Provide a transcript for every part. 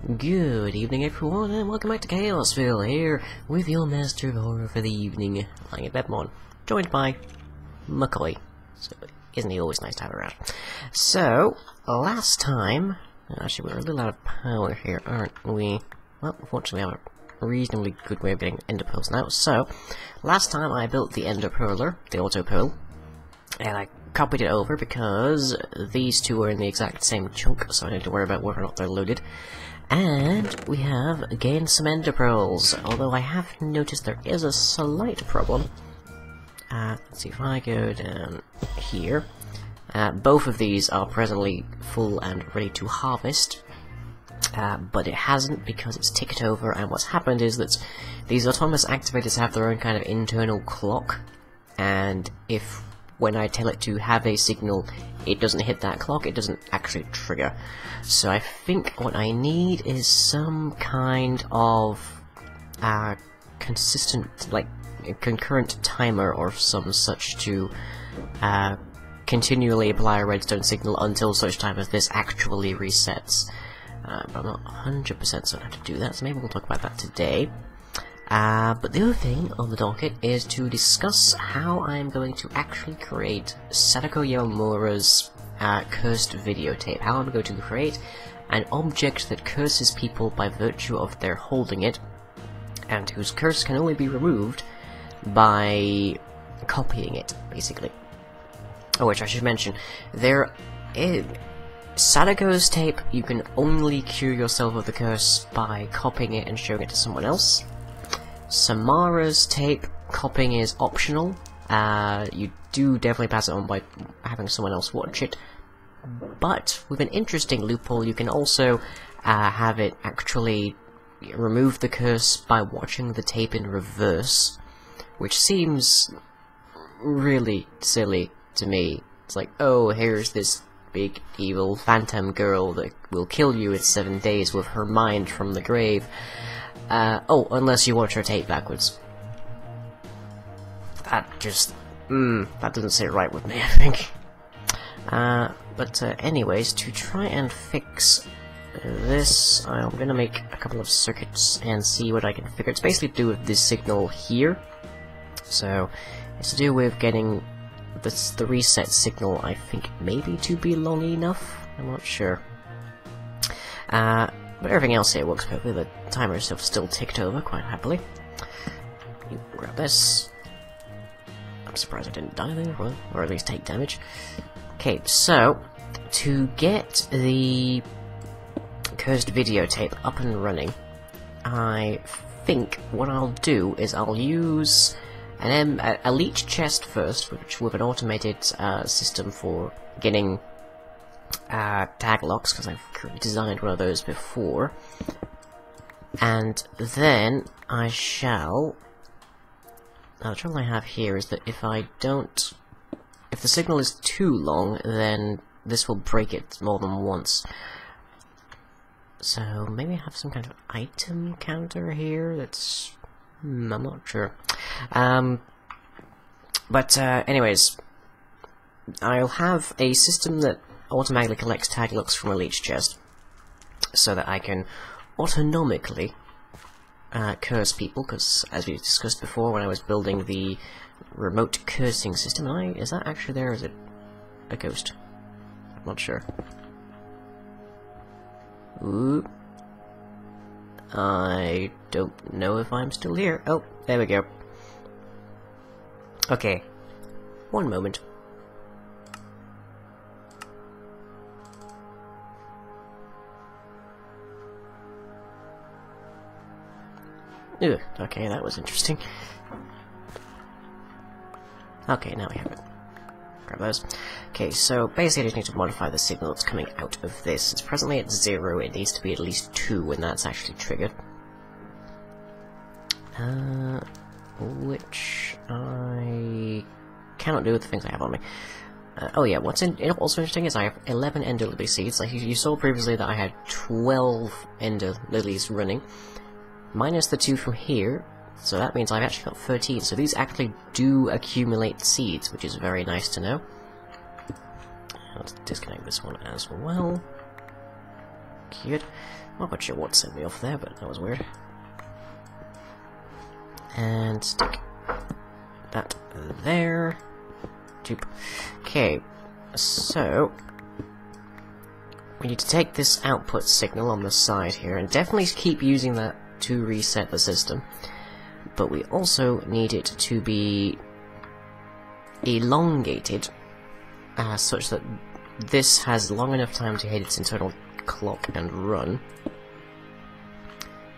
Good evening everyone, and welcome back to Chaosville, here with your Master of Horror for the evening, I am Bedmon, joined by McCoy. So, isn't he always nice to have around? So, last time, actually we're a little out of power here, aren't we? Well, unfortunately we have a reasonably good way of getting ender pearls now. So, last time I built the ender pearler, the auto pearl, and I copied it over because these two are in the exact same chunk, so I don't need to worry about whether or not they're loaded. And we have gained some ender pearls, although I have noticed there is a slight problem. Let's see if I go down here. Both of these are presently full and ready to harvest, but it hasn't because it's ticked over, and what's happened is that these autonomous activators have their own kind of internal clock, and if when I tell it to have a signal, it doesn't hit that clock, it doesn't actually trigger. So I think what I need is some kind of consistent, like, concurrent timer or some such to continually apply a redstone signal until such time as this actually resets. But I'm not 100% certain how to do that, so maybe we'll talk about that today. But the other thing on the docket is to discuss how I'm going to actually create Sadako Yamamura's cursed videotape. How I'm going to create an object that curses people by virtue of their holding it, and whose curse can only be removed by copying it, basically. Oh, which I should mention, there is Sadako's tape, you can only cure yourself of the curse by copying it and showing it to someone else. Samara's tape, copying is optional. You do definitely pass it on by having someone else watch it. But, with an interesting loophole, you can also have it actually remove the curse by watching the tape in reverse, which seems really silly to me. It's like, oh, here's this big evil phantom girl that will kill you in 7 days with her mind from the grave. Oh, unless you watch her tape backwards. That just, that doesn't sit right with me, I think. But anyways, to try and fix this, I'm gonna make a couple of circuits and see what I can figure. It's basically to do with this signal here. So, it's to do with getting the reset signal, I think, maybe to be long enough? I'm not sure. But everything else here works perfectly. The timer itself still ticked over quite happily. You grab this. I'm surprised I didn't die there, well, or at least take damage. Okay, so to get the cursed videotape up and running, I think what I'll do is I'll use a leech chest first, which with an automated system for getting tag locks, because I've designed one of those before, and then I shall. Now the trouble I have here is that if the signal is too long, then this will break it more than once. So maybe I have some kind of item counter here. That's I'm not sure. But anyways, I'll have a system that automatically collects tag locks from a leech chest, so that I can autonomically curse people, because as we discussed before when I was building the remote cursing system, is that actually there, or is it a ghost? I'm not sure. Ooh. I don't know if I'm still here. Oh, there we go. Okay. One moment. Ugh, okay, that was interesting. Okay, now we have it. Grab those. Okay, so basically I just need to modify the signal that's coming out of this. It's presently at 0, it needs to be at least 2 when that's actually triggered. Which I cannot do with the things I have on me. Oh yeah, what's also interesting is I have 11 ender lily seeds. Like you saw previously that I had 12 ender lilies running, minus the 2 from here, so that means I've actually got 13. So these actually do accumulate seeds, which is very nice to know. Let's disconnect this one as well. Cute. I'm not quite sure what sent me off there, but that was weird. And stick that there. Okay, so we need to take this output signal on the side here, and definitely keep using that to reset the system. But we also need it to be elongated, such that this has long enough time to hit its internal clock and run.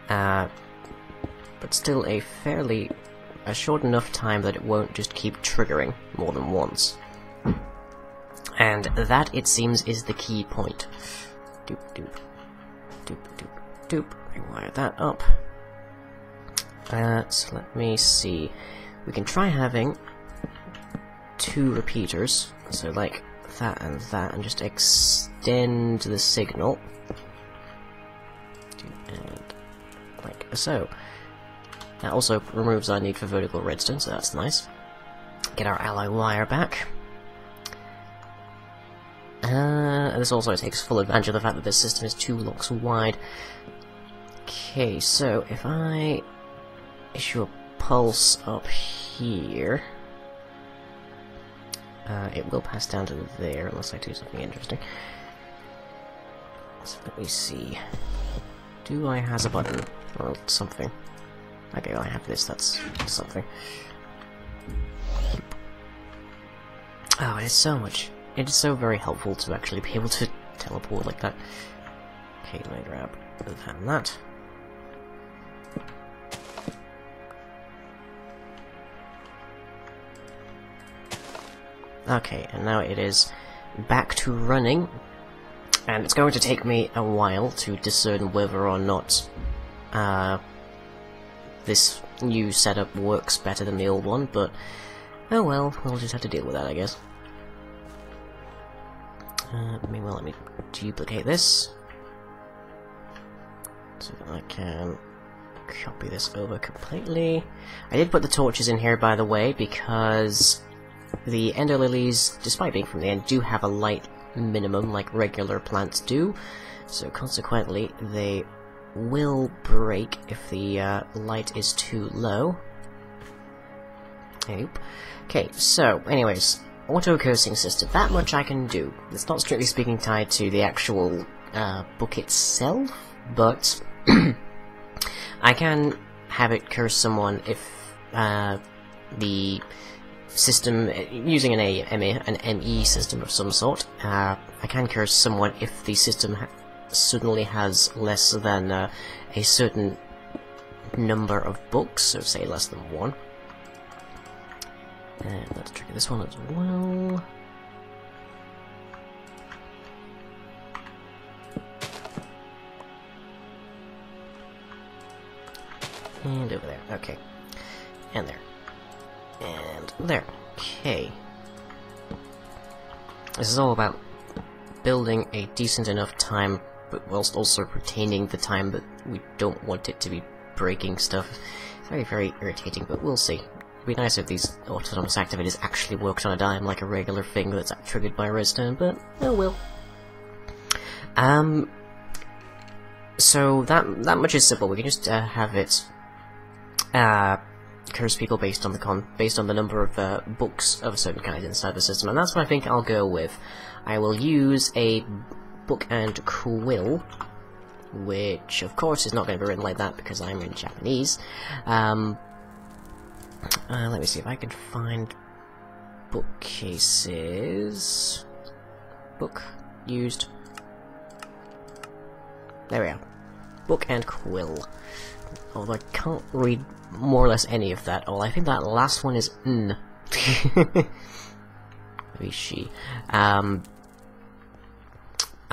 But still a short enough time that it won't just keep triggering more than once. And that, it seems, is the key point. Doop, doop, doop, doop, doop. Rewire that up. So let me see. We can try having 2 repeaters, so like that, and just extend the signal. And like so. That also removes our need for vertical redstone, so that's nice. Get our alloy wire back. This also takes full advantage of the fact that this system is 2 blocks wide. Okay, so if I issue a pulse up here, it will pass down to there unless I do something interesting. So let me see. Do I have a button or something? Okay, well, I have this, that's something. Oh, it is so very helpful to actually be able to teleport like that. Okay, let me grab that and that. Okay, and now it is back to running, and it's going to take me a while to discern whether or not this new setup works better than the old one, but oh well, we'll just have to deal with that, I guess. Meanwhile, let me duplicate this so that I can copy this over completely. I did put the torches in here, by the way, because the ender lilies, despite being from the end, do have a light minimum like regular plants do, so consequently they will break if the light is too low. Okay, so anyways, auto-cursing system, that much I can do. It's not strictly speaking tied to the actual book itself, but I can have it curse someone if the system, using an ME system of some sort, I can curse someone if the system suddenly has less than a certain number of books, so say less than 1. And let's trigger this one as well. And over there, okay. And there. And there. Okay. This is all about building a decent enough time, but whilst also retaining the time that we don't want it to be breaking stuff. It's very, very irritating, but we'll see. It'd be nice if these autonomous activities actually worked on a dime like a regular thing that's triggered by redstone, but oh well. So that much is simple. We can just have it curse people based on the number of books of a certain kind inside the system, and that's what I think I'll go with. I will use a book and quill, which of course is not going to be written like that because I'm in Japanese. Let me see if I can find bookcases. Book used. There we are. Book and quill. Although I can't read more or less any of that. Oh, I think that last one is N. Maybe she.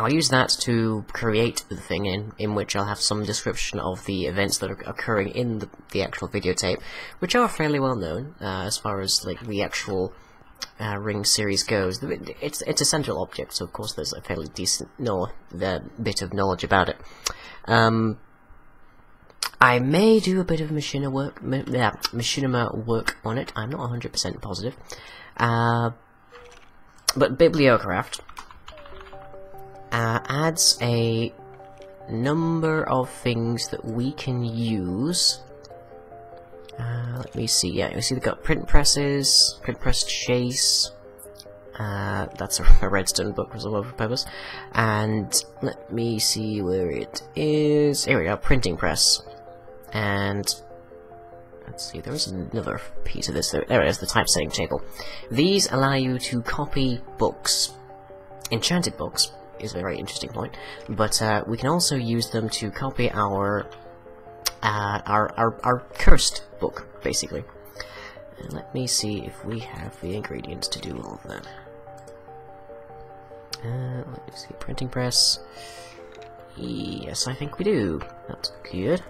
I'll use that to create the thing in which I'll have some description of the events that are occurring in the actual videotape, which are fairly well known as far as like the actual ring series goes. It's a central object, so of course there's a fairly decent bit of knowledge about it. I may do a bit of machinima work on it. I'm not 100% positive. But Bibliocraft adds a number of things that we can use. Let me see. Yeah, you see they've got print presses, print press chase. That's a redstone book for some other purpose. And let me see where it is. Here we go, printing press. And let's see, there is another piece of this. There it is, the typesetting table. These allow you to copy books. Enchanted books is a very interesting point. But we can also use them to copy our cursed book, basically. And let me see if we have the ingredients to do all of that. Let me see, printing press. Yes, I think we do. That's good.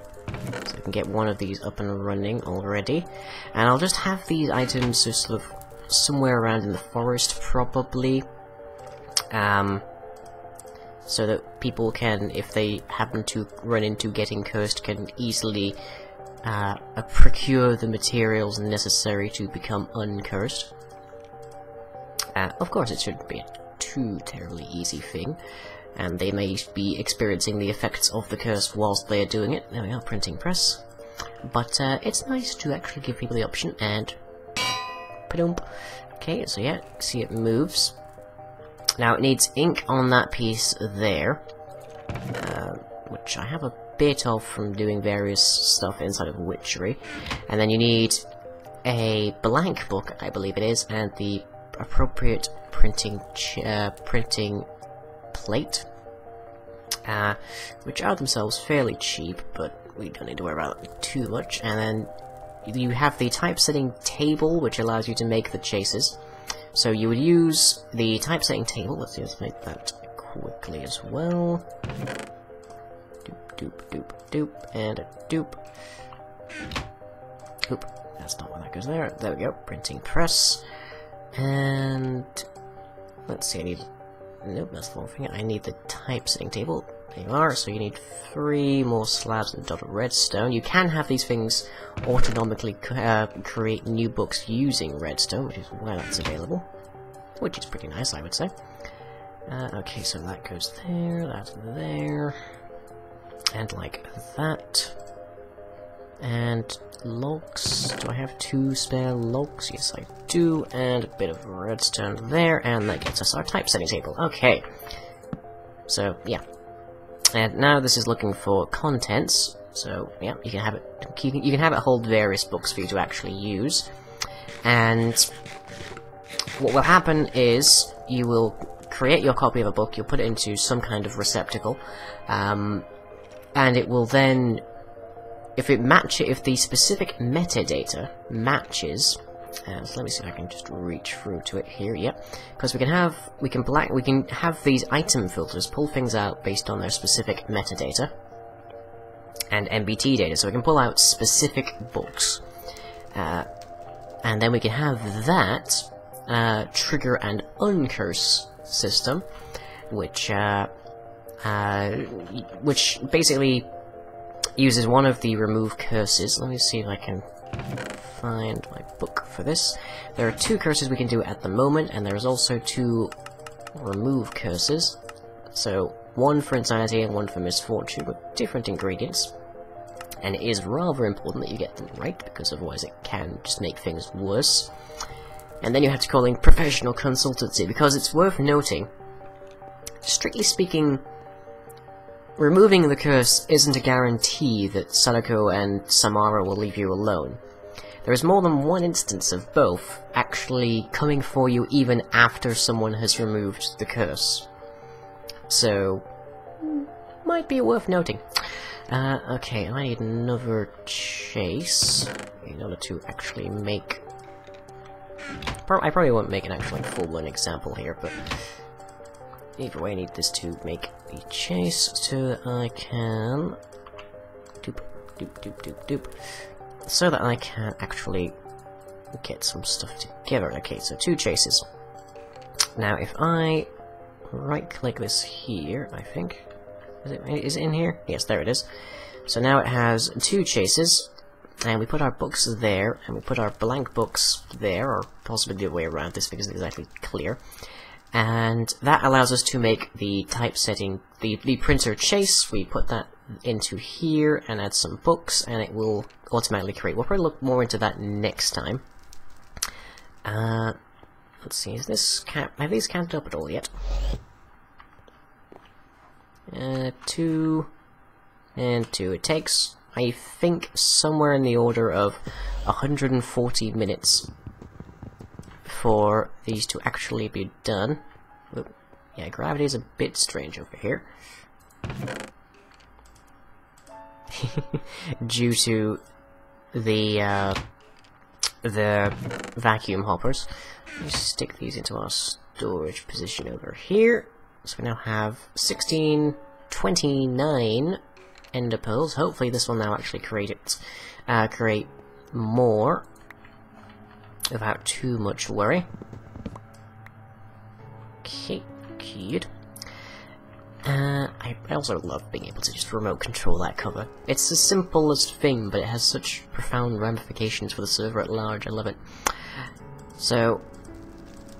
So I can get one of these up and running already. And I'll just have these items just sort of somewhere around in the forest, probably. So that people can, if they happen to run into getting cursed, can easily procure the materials necessary to become uncursed. Of course, it shouldn't be a too terribly easy thing, and they may be experiencing the effects of the curse whilst they are doing it. There we are, printing press. But it's nice to actually give people the option, and pa-dump. Okay, so yeah, see it moves. Now it needs ink on that piece there, which I have a bit of from doing various stuff inside of Witchery. And then you need a blank book, I believe it is, and the appropriate printing plate, which are themselves fairly cheap, but we don't need to worry about it too much. And then you have the typesetting table, which allows you to make the chases. So you would use the typesetting table. Let's just make that quickly as well. Doop, doop, doop, doop, and a doop. Oop, that's not where that goes there. There we go, printing press. And let's see, I need... Nope, that's the wrong thing. I need the typesetting table. There you are. So you need 3 more slabs and a dot of redstone. You can have these things autonomically create new books using redstone, which is why that's available. Which is pretty nice, I would say. Okay, so that goes there, that's there, and like that. And logs, do I have 2 spare logs? Yes, I do, and a bit of redstone there, and that gets us our typesetting table. Okay, so yeah. And now this is looking for contents, so yeah, you can have it. You can have it hold various books for you to actually use. And what will happen is you will create your copy of a book. You'll put it into some kind of receptacle, and it will then, if the specific metadata matches. So let me see if I can just reach through to it here. Yep, because we can have these item filters pull things out based on their specific metadata and MBT data. So we can pull out specific books, and then we can have that trigger an uncurse system, which basically uses one of the remove curses. Let me see if I can find my book for this. There are 2 curses we can do at the moment, and there's also 2 remove curses. So, one for insanity and one for misfortune, with different ingredients. And it is rather important that you get them right, because otherwise it can just make things worse. And then you have to call in professional consultancy, because it's worth noting, strictly speaking, removing the curse isn't a guarantee that Sadako and Samara will leave you alone. There is more than one instance of both actually coming for you even after someone has removed the curse. So, might be worth noting. Okay, I need another chase in order to actually make... I probably won't make an actual full-blown example here, but either way I need this to make the chase so that I can... Doop, doop, doop, doop, doop. So that I can actually get some stuff together. Okay, so 2 chases. Now, if I right-click this here, I think... Is it in here? Yes, there it is. So now it has 2 chases, and we put our books there, and we put our blank books there, or possibly the other way around, this because it's exactly clear. and that allows us to make the typesetting, the printer chase. We put that into here and add some books, and it will automatically create. We'll probably look more into that next time. Let's see, have these counted up at all yet? 2 and 2. It takes, I think, somewhere in the order of 140 minutes for these to actually be done. Oop. Yeah, gravity is a bit strange over here. Due to the vacuum hoppers. Let's stick these into our storage position over here. So we now have 1629 ender pearls. Hopefully this will now actually create more without too much worry. Okay, good. I also love being able to just remote control that cover. It's the simplest thing, but it has such profound ramifications for the server at large. I love it. So,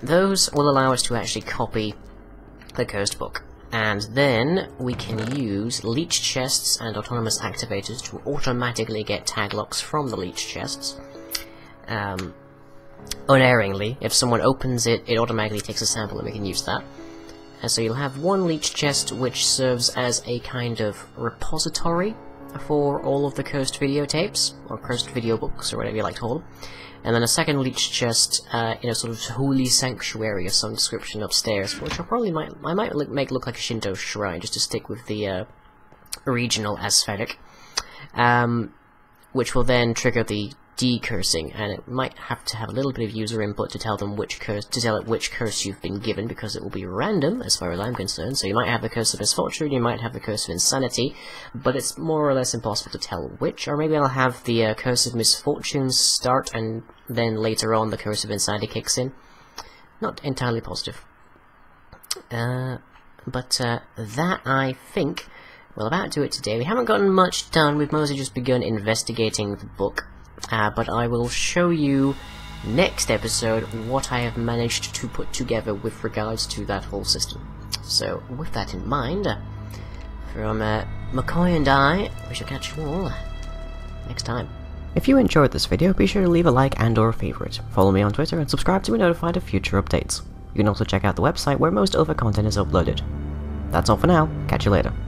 those will allow us to actually copy the Cursed Book. And then we can use leech chests and autonomous activators to automatically get tag locks from the leech chests. Unerringly, if someone opens it, it automatically takes a sample and we can use that. And so you'll have one leech chest which serves as a kind of repository for all of the cursed videotapes, or cursed video books, or whatever you like to call them. And then a second leech chest in a sort of holy sanctuary of some description upstairs, which I might make look like a Shinto shrine, just to stick with the regional aesthetic. Which will then trigger the decursing, and it might have to have a little bit of user input to tell them which curse, which curse you've been given, because it will be random as far as I'm concerned. So you might have the curse of misfortune, you might have the curse of insanity, but it's more or less impossible to tell which. Or maybe I'll have the curse of misfortune start, and then later on the curse of insanity kicks in. Not entirely positive. But that, I think, will about do it today. We haven't gotten much done, we've mostly just begun investigating the book. But I will show you next episode what I have managed to put together with regards to that whole system. So, with that in mind, from McCoy and I, we shall catch you all next time. If you enjoyed this video, be sure to leave a like and or a favourite. Follow me on Twitter and subscribe to be notified of future updates. You can also check out the website where most other content is uploaded. That's all for now, catch you later.